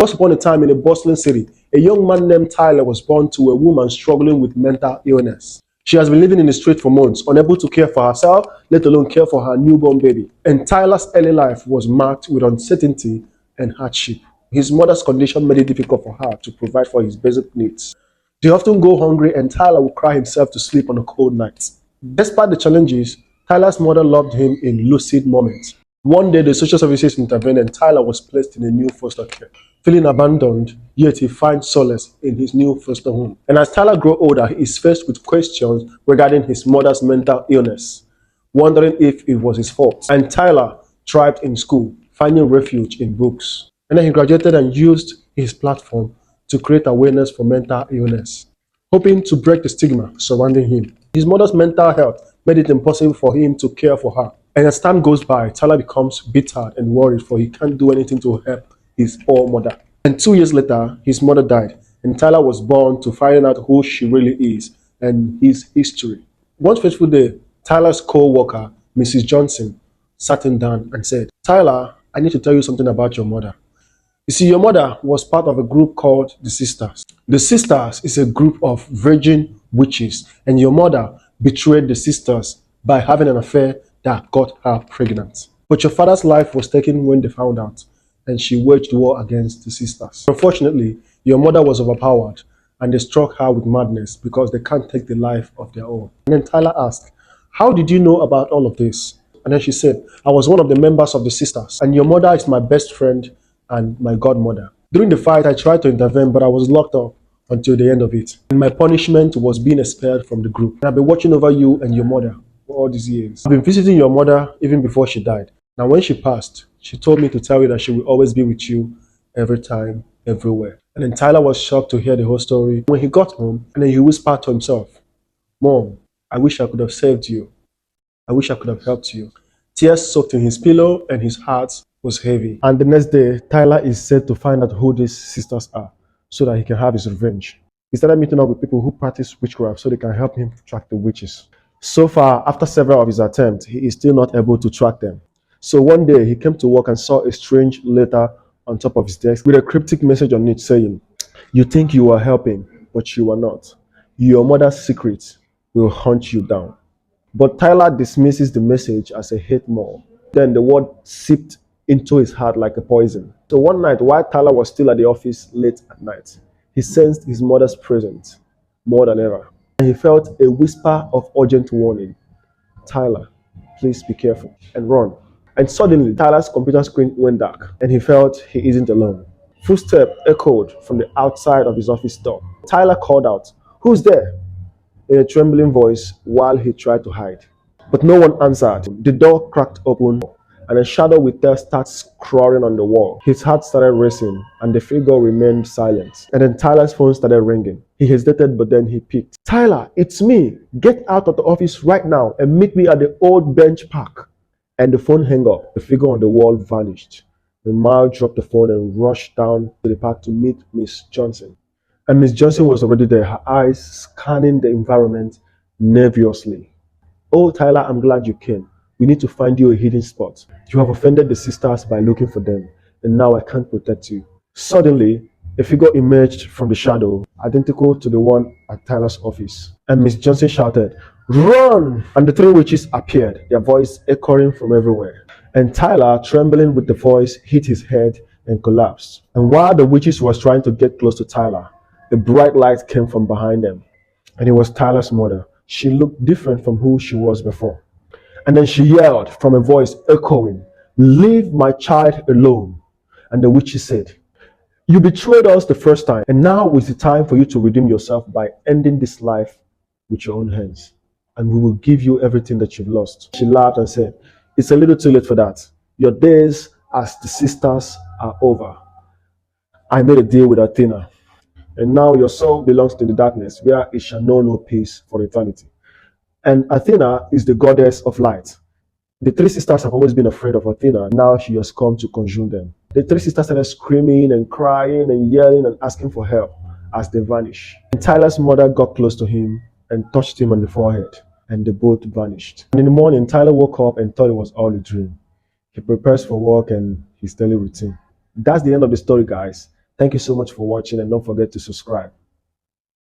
Once upon a time in a bustling city, a young man named Tyler was born to a woman struggling with mental illness. She has been living in the street for months, unable to care for herself, let alone care for her newborn baby. And Tyler's early life was marked with uncertainty and hardship. His mother's condition made it difficult for her to provide for his basic needs. They often go hungry and Tyler would cry himself to sleep on a cold night. Despite the challenges, Tyler's mother loved him in lucid moments. One day, the social services intervened and Tyler was placed in a new foster care. Feeling abandoned, yet he finds solace in his new foster home. And as Tyler grows older, he is faced with questions regarding his mother's mental illness, wondering if it was his fault. And Tyler thrived in school, finding refuge in books. And then he graduated and used his platform to create awareness for mental illness, hoping to break the stigma surrounding him. His mother's mental health made it impossible for him to care for her. And as time goes by, Tyler becomes bitter and worried, for he can't do anything to help his poor mother. And 2 years later, his mother died, and Tyler was born to find out who she really is and his history. One fateful day, Tyler's co-worker, Mrs. Johnson, sat him down and said, "Tyler, I need to tell you something about your mother. You see, your mother was part of a group called the Sisters. The Sisters is a group of virgin witches, and your mother betrayed the Sisters by having an affair that got her pregnant. But your father's life was taken when they found out, and she waged war against the Sisters. Unfortunately, your mother was overpowered, and they struck her with madness because they can't take the life of their own." And then Tyler asked, "How did you know about all of this?" And then she said, "I was one of the members of the Sisters, and your mother is my best friend and my godmother. During the fight, I tried to intervene, but I was locked up until the end of it. And my punishment was being expelled from the group. And I've been watching over you and your mother for all these years. I've been visiting your mother even before she died. Now, when she passed, she told me to tell you that she will always be with you every time, everywhere." And then Tyler was shocked to hear the whole story. When he got home, and then he whispered to himself, "Mom, I wish I could have saved you. I wish I could have helped you." Tears soaked in his pillow and his heart was heavy. And the next day, Tyler is said to find out who these sisters are so that he can have his revenge. He started meeting up with people who practice witchcraft so they can help him track the witches. So far, after several of his attempts, he is still not able to track them. So one day, he came to work and saw a strange letter on top of his desk with a cryptic message on it saying, "You think you are helping, but you are not. Your mother's secret will hunt you down." But Tyler dismisses the message as a hate mail. Then the word seeped into his heart like a poison. So one night, while Tyler was still at the office late at night, he sensed his mother's presence more than ever. And he felt a whisper of urgent warning. "Tyler, please be careful and run." And suddenly, Tyler's computer screen went dark and he felt he isn't alone. Footsteps echoed from the outside of his office door. Tyler called out, "Who's there?" in a trembling voice while he tried to hide. But no one answered. The door cracked open and a shadow with tears starts crawling on the wall. His heart started racing and the figure remained silent. And then Tyler's phone started ringing. He hesitated, but then he picked. "Tyler, it's me. Get out of the office right now and meet me at the old bench park." And the phone hung up. The figure on the wall vanished. The Mile dropped the phone and rushed down to the park to meet Miss Johnson. And Miss Johnson was already there, her eyes scanning the environment nervously. "Oh, Tyler, I'm glad you came. We need to find you a hidden spot. You have offended the sisters by looking for them, and now I can't protect you." Suddenly, a figure emerged from the shadow, identical to the one at Tyler's office. And Miss Johnson shouted, "Run!" And the three witches appeared, their voice echoing from everywhere. And Tyler, trembling with the voice, hit his head and collapsed. And while the witches was trying to get close to Tyler, a bright light came from behind them. And it was Tyler's mother. She looked different from who she was before. And then she yelled from a voice echoing, "Leave my child alone." And the witches said, "You betrayed us the first time, and now is the time for you to redeem yourself by ending this life with your own hands. And we will give you everything that you've lost." She laughed and said, "It's a little too late for that. Your days as the sisters are over. I made a deal with Athena, and now your soul belongs to the darkness, where it shall know no peace for eternity. And Athena is the goddess of light. The three sisters have always been afraid of Athena. Now she has come to consume them." The three sisters started screaming and crying and yelling and asking for help as they vanished. And Tyler's mother got close to him and touched him on the forehead, and they both vanished. And in the morning, Tyler woke up and thought it was all a dream. He prepares for work and his daily routine. That's the end of the story, guys. Thank you so much for watching, and don't forget to subscribe.